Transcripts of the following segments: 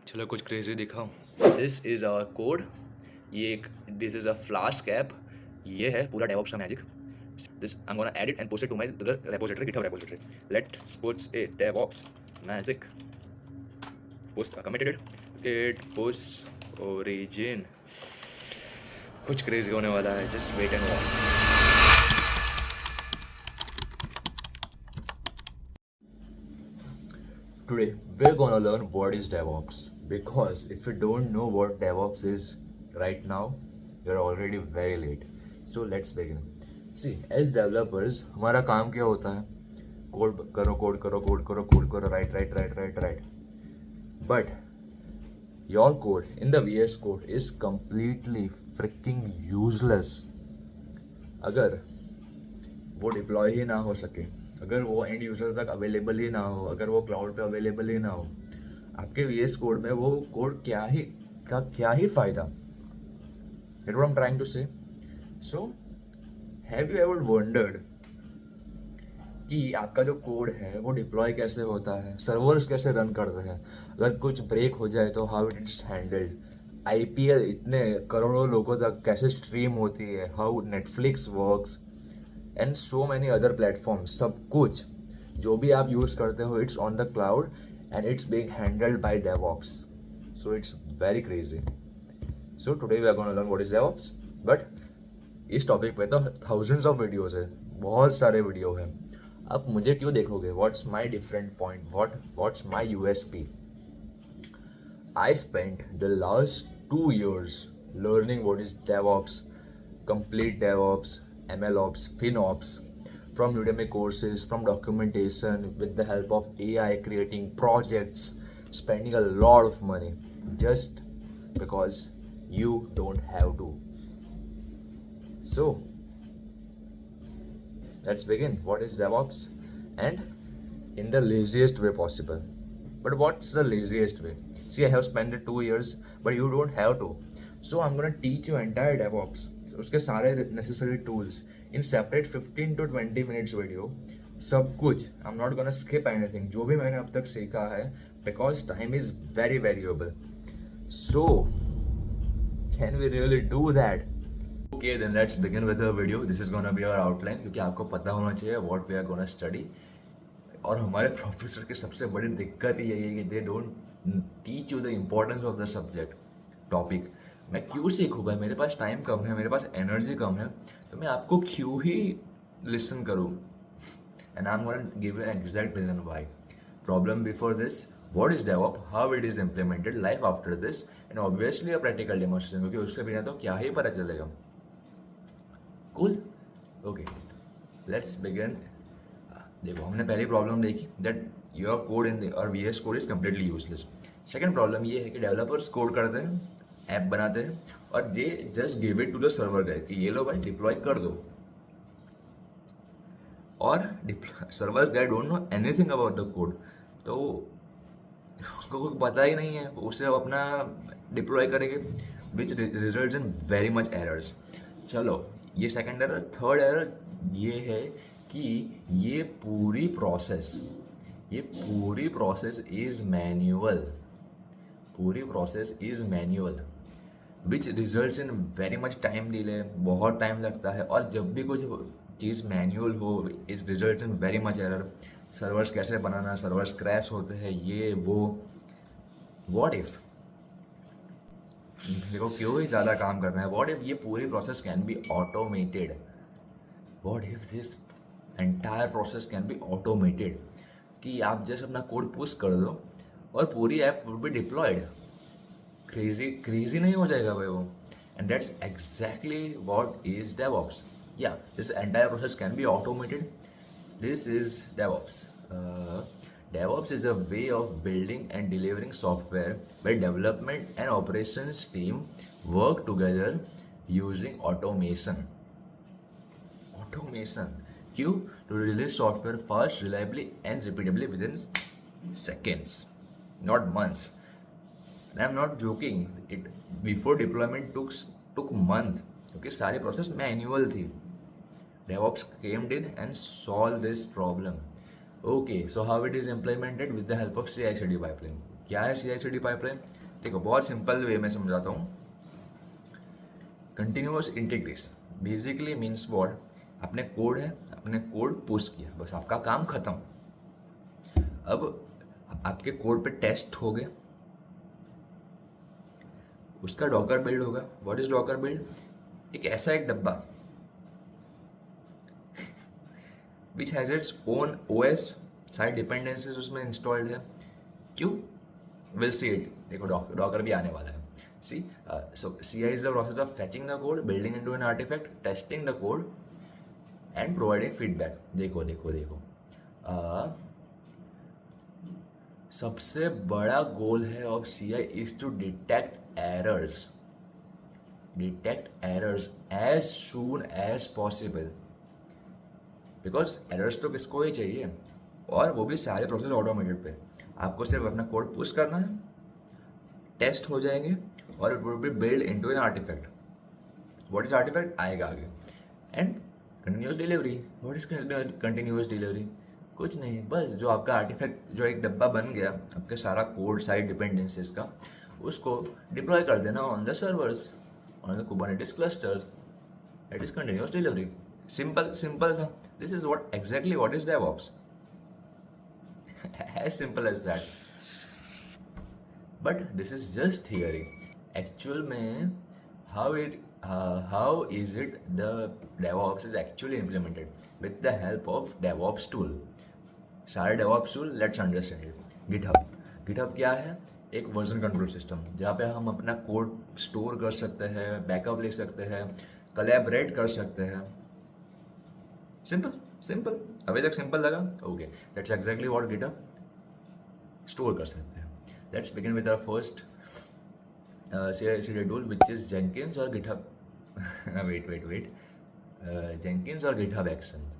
चलो कुछ क्रेजी दिखाओ। This is our code. This is a flask app. ये है पूरा डेवऑप्स का magic. This I am gonna add it and post it to my repository, GitHub repository. Let's puts it DevOps magic post committed git push origin. कुछ crazy होने वाला है, just wait and watch. Today, we're gonna learn what is DevOps. Because if you don't know what DevOps is right now, you're already very late. So let's begin. See, as developers, हमारा काम क्या होता है? Code करो, code करो, code करो, code करो, right. But your code in the VS Code is completely freaking useless अगर वो डिप्लॉय ही ना हो सके, अगर वो एंड यूज़र तक अवेलेबल ही ना हो, अगर वो क्लाउड पे अवेलेबल ही ना हो, आपके VS कोड में वो कोड क्या ही फ़ायदा। Get what I'm trying to say? So, have you ever wondered कि आपका जो कोड है वो डिप्लॉय कैसे होता है, सर्वर्स कैसे रन करते हैं, अगर कुछ ब्रेक हो जाए तो how it is handled, IPL इतने करोड़ों लोगों तक कैसे स्ट्रीम होती है, how Netflix works and so many other platforms, सब कुछ जो भी आप यूज़ करते हो it's on the cloud and it's being handled by DevOps. So it's very crazy. So today we are gonna learn what is DevOps. But इस topic पे तो थाउजेंड्स ऑफ वीडियोस है, बहुत सारे वीडियो हैं. अब मुझे क्यों देखोगे? What's my different point, what's my USP? I spent the last 2 years learning what is DevOps, complete DevOps, MLOps, FinOps, from Udemy courses, from documentation, with the help of AI, creating projects, spending a lot of money just because you don't have to. So, let's begin. What is DevOps? And in the laziest way possible. But what's the laziest way? See, I have spent 2 years, but you don't have to. So I'm gonna teach you entire DevOps. So, उसके सारे necessary tools in separate 15 to 20 minutes video. सब कुछ. I'm not gonna skip anything. जो भी मैंने अब तक सीखा है, because time is very valuable. So, can we really do that? Okay, then let's begin with the video. This is gonna be our outline, क्योंकि आपको पता होना चाहिए what we are gonna study. और हमारे प्रोफेसर की सबसे बड़ी दिक्कत यही है कि they don't teach you the importance of the subject topic. मैं क्यों सीखूँ भाई? मेरे पास टाइम कम है, मेरे पास एनर्जी कम है, तो मैं आपको क्यों ही लिसन करूँ? And I am gonna give you an exact reason why. Problem before this, what is DevOps, how it is implemented, life after this, and obviously a practical demonstration, क्योंकि उससे बिना तो क्या ही पता चलेगा. Cool? Okay, let's begin. देखो, हमने पहली प्रॉब्लम देखी दैट योर कोड इन और VS code is completely useless. Second problem ये है कि डेवलपर्स कोड करते हैं, ऐप बनाते हैं और they just give it to the server guide कि ये लो भाई डिप्लॉय कर दो. और servers guide don't know anything about the code, तो उसको कुछ पता ही नहीं है, उसे अपना डिप्लॉय करेंगे which results in very much errors. चलो, ये सेकेंड एरर. थर्ड एरर ये है कि ये पूरी process is manual. Which results in very much time delay. बहुत टाइम लगता है, और जब भी कुछ चीज़ मैन्युअल हो is results in very much error. Servers कैसे बनाना, सर्वर्स क्रैश होते हैं, ये वो. व्हाट इफ, देखो क्यों ही ज़्यादा काम करना है. व्हाट इफ ये पूरी process can be automated. What if this entire process can be automated, कि आप जस्ट अपना कोड पुश कर दो और पूरी app would be deployed. Crazy नहीं हो जाएगा भाई वो? And that's exactly what is DevOps. या this entire process can be automated. This is DevOps. DevOps is a way of building and delivering software where development and operations team work together using automation. Q, to release software fast, reliably and repeatably within seconds, not months. And I'm not joking. It before deployment took month, क्योंकि सारी process manual थी. DevOps came in and solved this problem. Okay, so how it is implemented? With the help of CI/CD pipeline. क्या है CI/CD pipeline? देखो बहुत simple way में समझाता हूँ। Continuous integration basically means what, अपने कोड है, अपने कोड पुश किया, बस आपका काम खत्म। अब आपके कोड पे टेस्ट हो गए, उसका डॉकर बिल्ड होगा। What is docker build? एक ऐसा एक डब्बा which has its own OS, सारी डिपेंडेंसीज उसमें इंस्टॉल्ड है। क्यों? Will see it. देखो डॉकर भी आने वाला है। See so CI is the process of fetching the code, building into an artifact, testing the code and providing feedback. देखो देखो देखो, सबसे बड़ा गोल है of CI is to detect errors as soon as possible, because errors तो किसको ही चाहिए, और वो भी सारे प्रोसेस ऑटोमेटेड पे। आपको सिर्फ अपना कोड पुश करना है, टेस्ट हो जाएंगे और it will be build into an artifact. What is artifact आएगा आगे। And continuous delivery. What is continuous delivery? कुछ नहीं, बस जो आपका आर्टिफैक्ट, जो एक डब्बा बन गया आपके सारा कोड सारी डिपेंडेंसीज का, उसको डिप्लॉय कर देना on the servers, on the Kubernetes clusters. That is continuous delivery. Simple simple था। This is what exactly what is DevOps. as simple as that. But this is just theory. Actual में how is it the DevOps is actually implemented with the help of DevOps tool. सारे DevOps tool, let's understand it. GitHub क्या है? एक version control system जहाँ पे हम अपना code store कर सकते हैं, बैकअप ले सकते हैं, कोलैबोरेट कर सकते हैं। सिंपल अभी तक सिंपल लगा? Okay, that's exactly what GitHub store कर सकते हैं। Let's begin with our first CI/CD tool which is Jenkins और GitHub वेट जेंकिंस और GitHub action.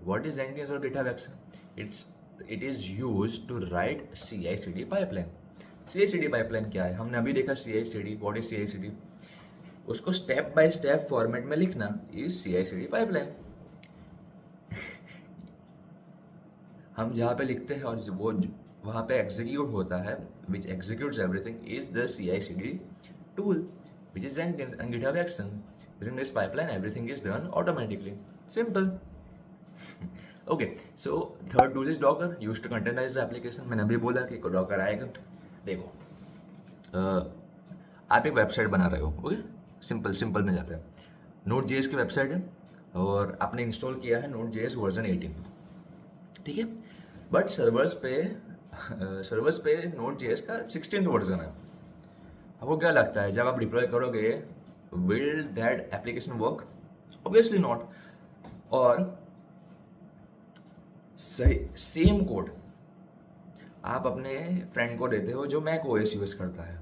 What is Jenkins और GitHub action? It is used to write CI/CD pipeline. CI/CD pipeline क्या है? हमने अभी देखा CI/CD। What is CI/CD? उसको step by step format में लिखना इज CI/CD पाइपलाइन। हम जहाँ पे लिखते हैं और वो वहाँ पे एग्जीक्यूट होता है, which executes everything is the CI/CD tool which is Jenkins and GitHub action. Within this pipeline everything is done automatically. Simple. Okay, so third tool is Docker, used to containerize the application. मैंने अभी बोला कि Docker आएगा। देखो आप एक website बना रहे हो, ओके, सिंपल में जाते हैं। Node.js की वेबसाइट है और आपने इंस्टॉल किया है Node.js वर्जन 18, ठीक है, बट सर्वर्स पे Node.js का 16th वर्जन है। आपको क्या लगता है जब आप डिप्लॉय करोगे, will that application work? Obviously not. और सही सेम कोड आप अपने फ्रेंड को देते हो जो मैक OS यूज करता है,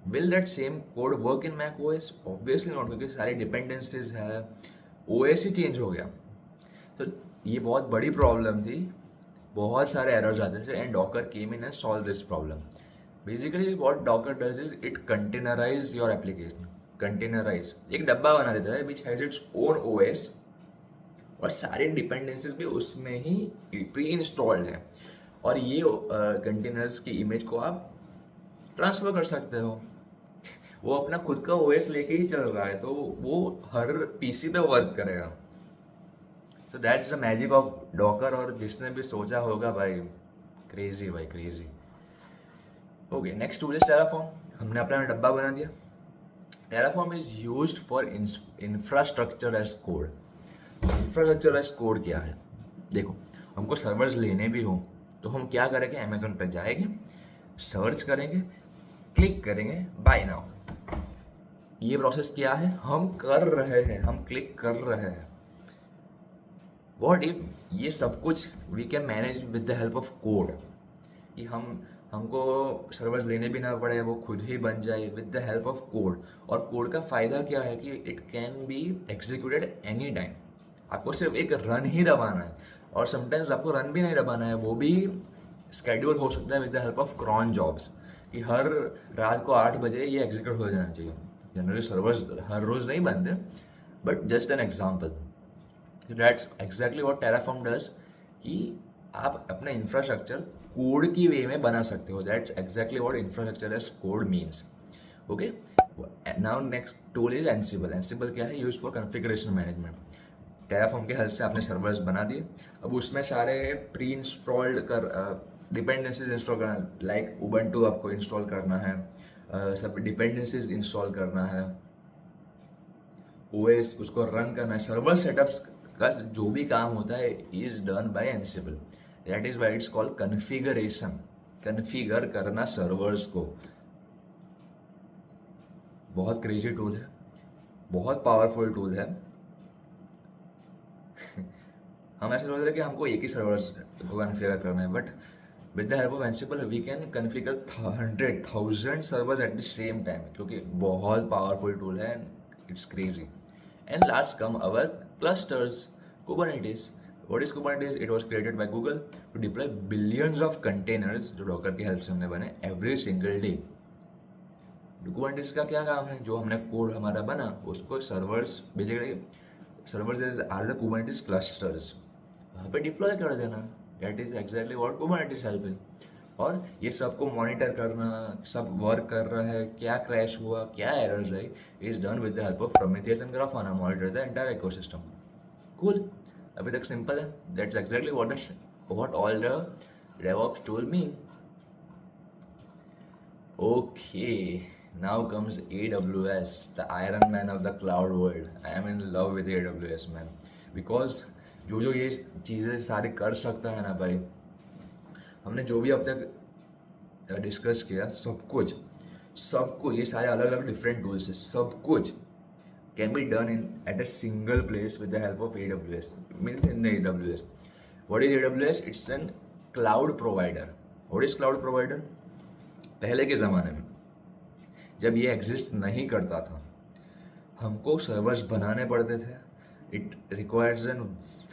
will that same code work in Mac OS? Obviously not, क्योंकि सारी डिपेंडेंसीज है, OS ही चेंज हो गया। तो ये बहुत बड़ी प्रॉब्लम थी, बहुत सारे एरर्स आते थे, and Docker came in and solve this problem. Basically what Docker does is it containerise your application. Containerise एक डब्बा बना देता है विच हैज इट्स ओन OS और सारे डिपेंडेंसीज भी उसमें ही प्री इंस्टॉल्ड है, और ये कंटेनर्स की इमेज को आप ट्रांसफर कर सकते हो। वो अपना खुद का OS लेके ही चल रहा है, तो वो हर PC पे वर्क करेगा। So that's the magic of docker, और जिसने भी सोचा होगा भाई क्रेजी, भाई crazy. Okay, next tool is Terraform. हमने अपना डब्बा बना दिया। Terraform is used for infrastructure as code. Infrastructure as code क्या है? देखो, हमको सर्वर्स लेने भी हो तो हम क्या करेंगे? अमेजोन पे जाएंगे, सर्च करेंगे, क्लिक करेंगे बाय नाउ। ये प्रोसेस क्या है? हम कर रहे हैं, हम क्लिक कर रहे हैं। What if ये सब कुछ we can manage with the help of code, कि हमको सर्वर्स लेने भी ना पड़े, वो खुद ही बन जाए with the help of code। और कोड का फ़ायदा क्या है कि it can be executed any time। आपको सिर्फ एक रन ही दबाना है, और समटाइम्स आपको रन भी नहीं दबाना है, वो भी स्केड्यूल हो सकता है with the help of cron jobs, कि हर रात को 8 बजे ये एग्जीक्यूट हो जाना चाहिए। जनरली सर्वर्स हर रोज़ नहीं बनते, but just an example. That's exactly what Terraform does, कि आप अपना इंफ्रास्ट्रक्चर कोड की वे में बना सकते हो. That's exactly what infrastructure as code means. Okay. Now next tool is Ansible. Ansible क्या है? Use for configuration management. Terraform के हेल्प से आपने सर्वर्स बना दिए. अब उसमें सारे प्री इंस्टॉल्ड कर डिपेंडेंसीज इंस्टॉल करना, लाइक उबंटू आपको इंस्टॉल करना है, सब डिपेंडेंसीज इंस्टॉल करना है, ओएस उसको रन करना है. सर्वर सेटअप्स का जो भी काम होता है is done by Ansible. That is why it's called configuration. Configure करना सर्वर्स को. बहुत क्रेजी टूल है, बहुत पावरफुल टूल है. हम ऐसे सोच रहे हैं कि हमको एक ही सर्वर्स को कन्फिगर करना है, but with the help of Ansible we can configure 100,000 servers at the same time, क्योंकि बहुत पावरफुल टूल है. It's crazy. And last come our clusters, Kubernetes. What is Kubernetes? It was created by Google to deploy billions of containers जो Docker की help से हमने बने every single day. Kubernetes का क्या काम है? जो हमने कोड हमारा बना उसको servers, basically servers are the Kubernetes clusters, वहाँ पे डिप्लॉय कर देना. That is exactly what Kubernetes help है. और ये सबको मॉनिटर करना, सब वर्क कर रहा है, क्या क्रैश हुआ, क्या errors I, is done with the help of Prometheus and Grafana. Monitor the entire ecosystem. Cool. अभी तक सिंपल है. That's exactly what all the DevOps tool mean. Okay, now comes AWS, the iron man of the cloud world. I am in love with AWS man, because जो जो ये चीज़ें सारे कर सकता है ना भाई, हमने जो भी अब तक डिस्कस किया सब कुछ ये सारे अलग अलग डिफरेंट टूल्स है, सब कुछ can be done in at a single place with the help of AWS. Means in AWS. What is AWS? It's an cloud provider. What is cloud provider? पहले के ज़माने में जब ये एग्जिस्ट नहीं करता था, हमको सर्वर्स बनाने पड़ते थे. It requires N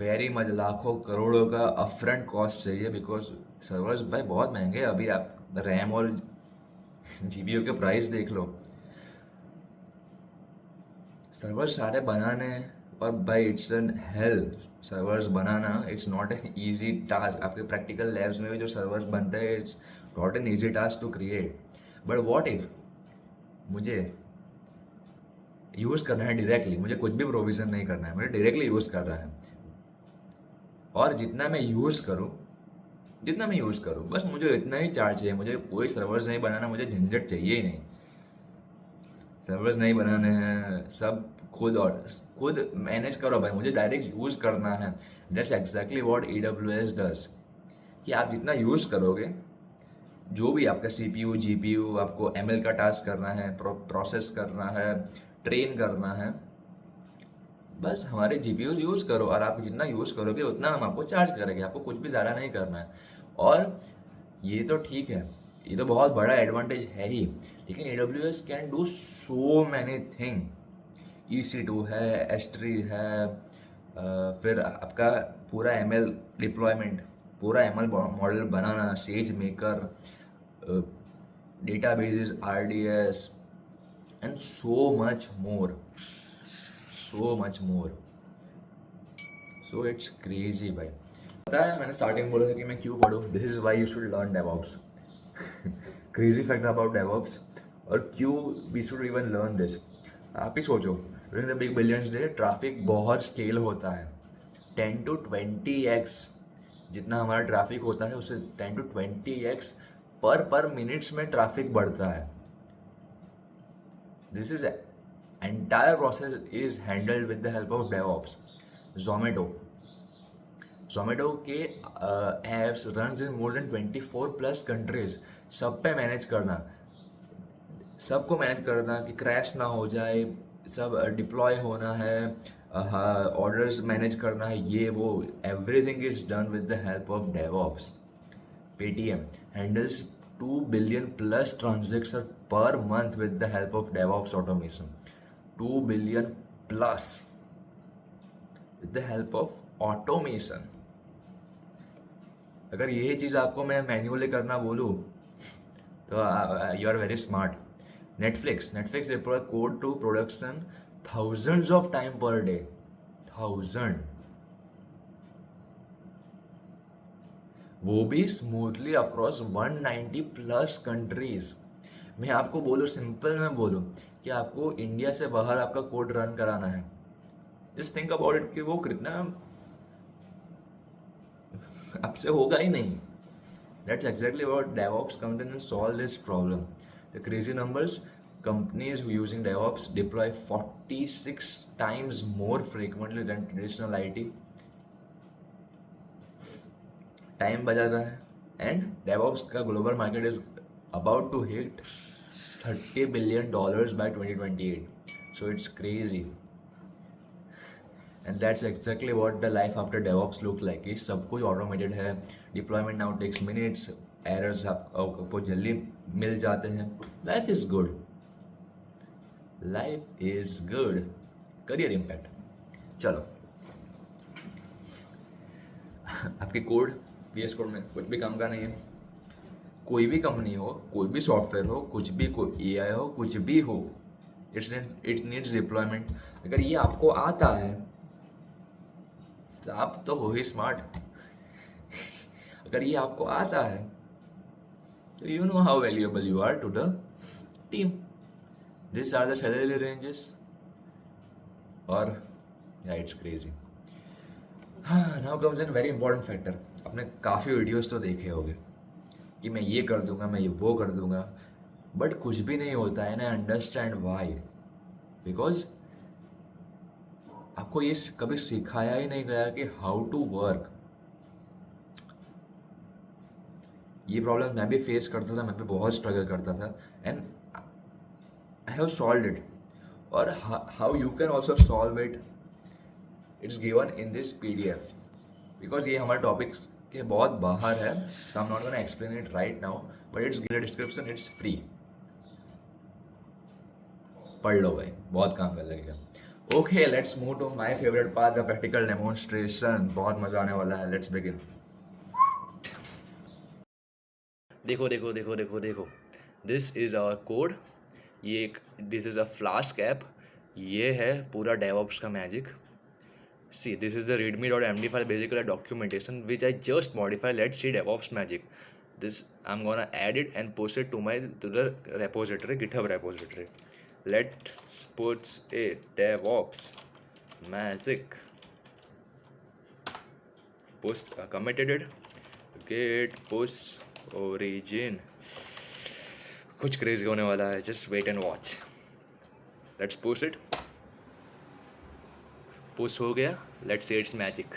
very much, लाखों करोड़ों का अपफ्रंट कॉस्ट चाहिए, बिकॉज सर्वर्स भाई बहुत महंगे. अभी आप रैम और GPU के प्राइस देख लो. सर्वर्स सारे बनाने, और भाई इट्स एन हेल. सर्वर्स बनाना it's not an easy task. आपके प्रैक्टिकल लैब्स में भी जो सर्वर्स बनते हैं, it's not an easy task to create. But what if मुझे यूज़ करना है डायरेक्टली, मुझे कुछ भी प्रोविज़न नहीं करना है, मुझे डायरेक्टली यूज़ करना है, और जितना मैं यूज़ करूँ बस मुझे इतना ही चार्ज चाहिए. मुझे कोई सर्वर्स नहीं बनाना, मुझे झंझट चाहिए ही नहीं. सर्वर्स नहीं बनाने हैं, सब खुद मैनेज करो भाई, मुझे डायरेक्ट यूज़ करना है. That's exactly what AWS does. कि आप जितना यूज़ करोगे, जो भी आपका CPU GPU, आपको ML का टास्क करना है, प्रोसेस करना है, ट्रेन करना है, बस हमारे GPUs यूज़ करो, और आप जितना यूज़ करोगे उतना हम आपको चार्ज करेंगे. आपको कुछ भी ज़्यादा नहीं करना है. और ये तो ठीक है, ये तो बहुत बड़ा एडवांटेज है ही, लेकिन AWS can do so many thing. EC2 है, S3 है, फिर आपका पूरा ML डिप्लॉयमेंट, पूरा ML model banana, says maker, databases, RDS, and so much more. So it's crazy भाई. पता है मैंने स्टार्टिंग बोला था कि मैं क्यों पढ़ूँ. This is why you should learn DevOps. Crazy fact about DevOps. और क्यों we should even learn this. आप ही सोचो, during the big billions day traffic बहुत स्केल होता है. 10 to 20x जितना हमारा ट्रैफिक होता है, उससे 10 to 20x पर मिनट्स में ट्रैफिक बढ़ता है. This is entire process is handled with the help of DevOps. Zomato के apps run in more than 24 plus countries. सब पे मैनेज करना, सबको मैनेज करना कि क्रैश ना हो जाए, सब डिप्लॉय होना है, ऑर्डर्स मैनेज करना है, ये वो, everything is done with the help of DevOps. Paytm handles 2 billion plus transactions per month with the help of DevOps automation. 2 billion plus with the help of automation. अगर यही चीज़ आपको मैं मैन्युअली करना बोलूँ तो you are very smart. Netflix deploy code to production thousands of time per day. 1000. वो भी smoothly across 190 plus countries. मैं आपको बोलूँ, सिंपल में बोलूँ कि आपको इंडिया से बाहर आपका कोड रन कराना है, जस्ट थिंक अबाउट इट कि वो कितना आपसे होगा ही नहीं। That's exactly what DevOps comes in and solve this problem. The crazy numbers: companies who using DevOps deploy 46 times more frequently than traditional IT. Time बचाता है, एंड DevOps का global market is about to hit $30 billion by 2028. So it's crazy. And that's exactly what the life after DevOps look like कि सब कुछ automated है, deployment now takes minutes, errors आपको जल्दी मिल जाते हैं, life is good, life is good. Career impact, चलो आपके कोड, VS कोड में कुछ भी काम का नहीं है। कोई भी कंपनी हो, कोई भी सॉफ्टवेयर हो, कुछ भी, कोई AI हो, कुछ भी हो, इट्स नीड्स डिप्लॉयमेंट। अगर ये आपको आता है तो आप तो हो ही स्मार्ट। अगर ये आपको आता है तो you know how valuable you are to the team. This are the salary ranges, और या इट्स क्रेजी। हाँ, now comes an very important factor. आपने काफ़ी वीडियोस तो देखे होंगे कि मैं ये कर दूंगा, मैं ये वो कर दूंगा, बट कुछ भी नहीं होता है ना। Understand why? बिकॉज आपको ये कभी सिखाया ही नहीं गया कि हाउ टू वर्क। ये प्रॉब्लम मैं भी फेस करता था, मैं भी बहुत स्ट्रगल करता था, and I have solve it. और how you can also solve it, it's given in this PDF। Because ये हमारे टॉपिक के बहुत बाहर है, so I'm not gonna explain it right now, but it's in the description, it's free। पढ़ लो भाई, बहुत काम कर लगेगा। Okay, let's move to my favourite part, the practical demonstration. बहुत मजा आने वाला है, लेट्स बिगिन। देखो देखो देखो देखो देखो, दिस इज़ आवर कोड। ये एक, this is a flask app. ये है पूरा डेवऑप्स का magic. See, this is the readme.md file, basically a documentation which I just modify. Let's see DevOps magic. This I'm gonna add it and post it to the repository, GitHub repository. Let's put it DevOps magic. Post committed it. Git push origin. कुछ crazy होने वाला है. Just wait and watch. Let's post it. Push हो गया, let's say it's magic.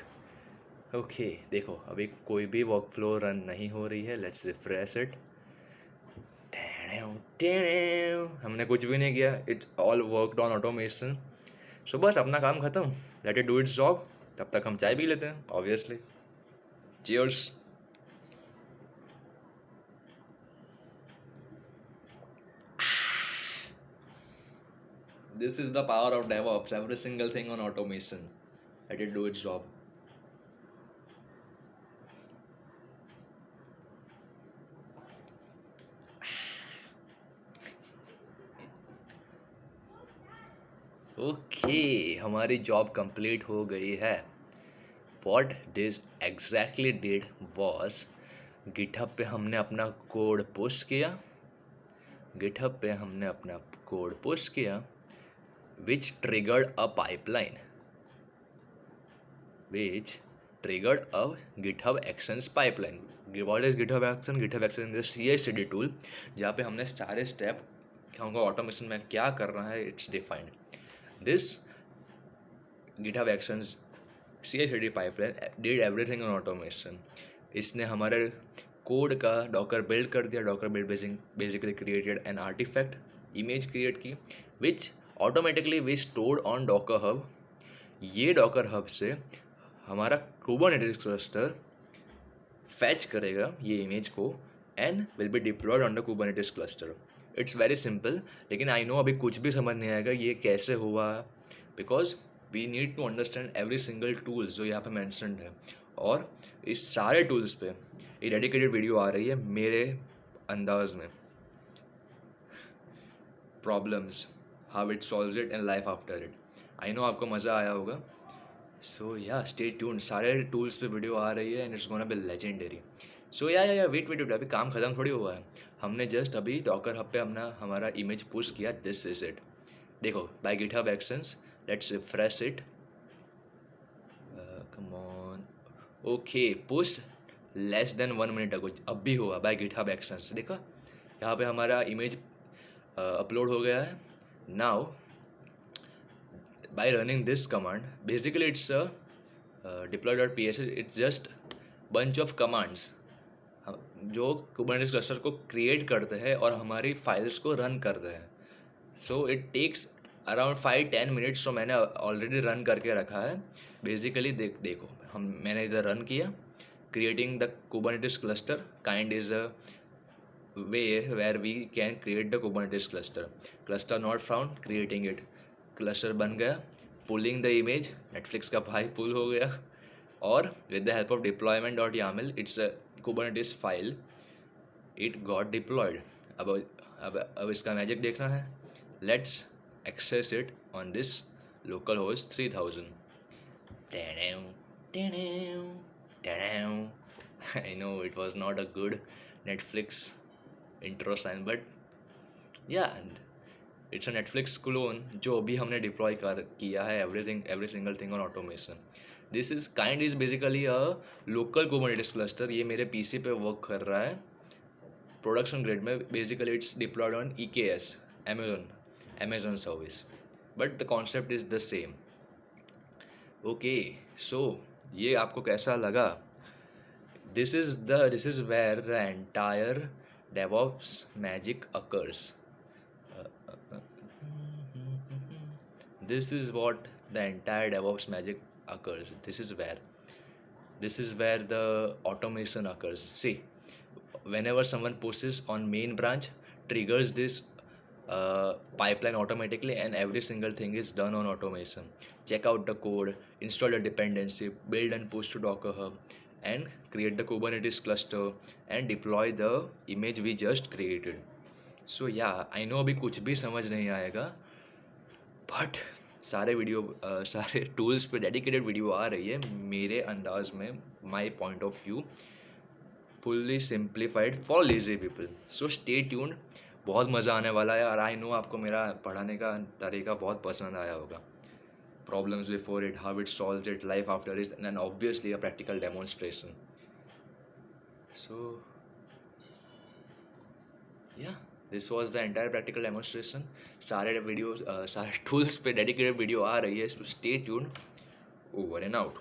Okay, देखो अभी कोई भी वर्क फ्लो रन नहीं हो रही है। Let's refresh it. हमने कुछ भी नहीं किया, it's all worked on automation. So बस अपना काम खत्म, let it do its job. तब तक हम चाय पी लेते हैं, obviously. Cheers. This is the power of DevOps. Every single thing on automation. Let it do its job. Okay, हमारी जॉब कंप्लीट हो गई है। What this exactly did was, GitHub पे हमने अपना कोड पुश किया। GitHub पे हमने अपना कोड पुश किया, which triggered a pipeline, which triggered a GitHub Actions pipeline. What is GitHub Action? GitHub Action is a CI/CD tool जहाँ पे हमने सारे स्टेप हमको ऑटोमेशन में क्या करना है it's defined. This GitHub Actions CI/CD pipeline did everything on automation. इसने हमारे कोड का डॉकर बिल्ड कर दिया। Docker build basically created an artifact, image create की, which automatically we stored on Docker Hub. ये डॉकर हब से हमारा Kubernetes cluster fetch करेगा ये इमेज को and will be deployed on the Kubernetes cluster. It's very simple, लेकिन I no अभी कुछ भी समझ नहीं आएगा ये कैसे हुआ, because we need to understand every single tools जो यहाँ पे मैंशनड है। और इस सारे टूल्स पे एक डेडिकेटेड वीडियो आ रही है मेरे अंदाज में, problems, how it solves it and life after it. I know आपको मज़ा आया होगा। सो या स्टे ट्यून्ड, सारे टूल्स पे वीडियो आ रही है and it's gonna be legendary. So yeah wait wait wait, अभी काम ख़त्म थोड़ी हुआ है. हमने जस्ट अभी डॉकर हब पे हमारा इमेज पुश किया. This is it. देखो, by GitHub Actions. Let's refresh it. Come on. Okay, pushed less than 1 minute ago. अब भी हुआ बाय गिटहब एक्शंस. देखा, यहाँ पे हमारा इमेज अपलोड हो गया है. Now by running this command, basically it's a deploy.ps. It's just bunch of commands जो kubernetes cluster को create करते हैं और हमारी files को run करते हैं. So it takes around 5-10 minutes. तो मैंने already run करके रखा है. Basically देखो, मैंने इधर run किया. Creating the Kubernetes cluster kind is a way where we can create the Kubernetes cluster. Cluster not found, creating it. Cluster बन गया. पुलिंग द इमेज, नेटफ्लिक्स का भाई पुल हो गया. और with the help of deployment dot YAML, it's a Kubernetes file, it got deployed. अब इसका magic देखना है. Let's access it on this local host 3000. I know it was not a good Netflix intro sign, but yeah, it's a Netflix clone जो अभी हमने deploy किया है. Every single thing on automation. This is kind is basically a local Kubernetes cluster. ये मेरे PC पे work कर रहा है प्रोडक्शन ग्रेड में. Basically it's deployed on EKS, Amazon service, but the concept is the same. Okay, so ये आपको कैसा लगा? This is where the entire DevOps magic occurs. This is what the entire DevOps magic occurs. This is where the automation occurs. See, whenever someone pushes on main branch, triggers this pipeline automatically, and every single thing is done on automation. Check out the code, install the dependency, build and push to Docker Hub, and create the Kubernetes cluster and deploy the image we just created. So yeah, I know अभी कुछ भी समझ नहीं आएगा, but सारे tools पे dedicated video आ रही है मेरे अंदाज में. My point of view, fully simplified for lazy people. So stay tuned. बहुत मज़ा आने वाला है. और आई नो आपको मेरा पढ़ाने का तरीका बहुत पसंद आया होगा. Problems before it, how it solves it, life after it, and obviously a practical demonstration. So yeah, this was the entire practical demonstration. सारे वीडियोस, सारे टूल्स पे डेडिकेटेड वीडियो आ रही है. To stay tuned. Over and out.